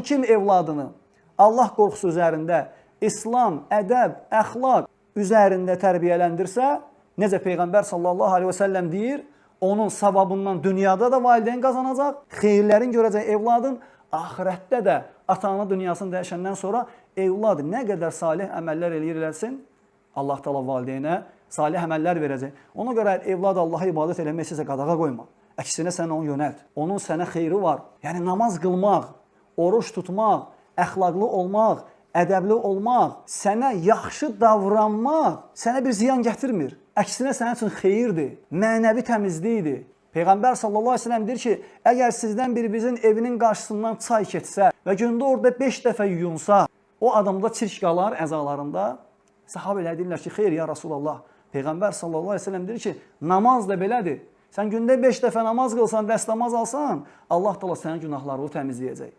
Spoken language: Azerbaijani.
kim evladını Allah qorxusu üzərində, İslam, ədəb, əxlaq üzərində tərbiyələndirsə, necə Peyğəmbər sallallahu aleyhi və səlləm deyir, onun savabından dünyada da valideyn qazanacaq, xeyirlərin görəcək evladın, axirətdə də ata-ana dünyasını dəyişəndən sonra evlad nə qədər salih əməllər eləyirlərsin, Allah təala valideynə salih əməllər verəcək. Ona görə evlad Allaha ibadət eləmək istəsə qadağa qoyma. Əksinə sən onu yönəlt. Onun sənə xeyri var. Yəni namaz qılmaq, oruç tutmaq, əxlaqlı olmaq, ədəbli olmaq, sənə yaxşı davranmaq sənə bir ziyan gətirmir. Əksinə sənin üçün xeyirdir, mənəvi təmizlikdir. Peyğəmbər sallallahu aleyhi ve sellem deyir ki, əgər sizdən birinizin evinin qarşısından çay keçsə və gündə orada 5 dəfə yuyunsa, o adamda çirk qalar əzalarında. Sahabələr deyirlər ki, xeyr ya Rasulallah. Peyğəmbər sallallahu aleyhi ve sellem deyir ki, namaz da belədir. Sən gündə 5 dəfə namaz qılsan, dəstəmaz alsan, Allah təala sənin günahlarını təmizləyəcək.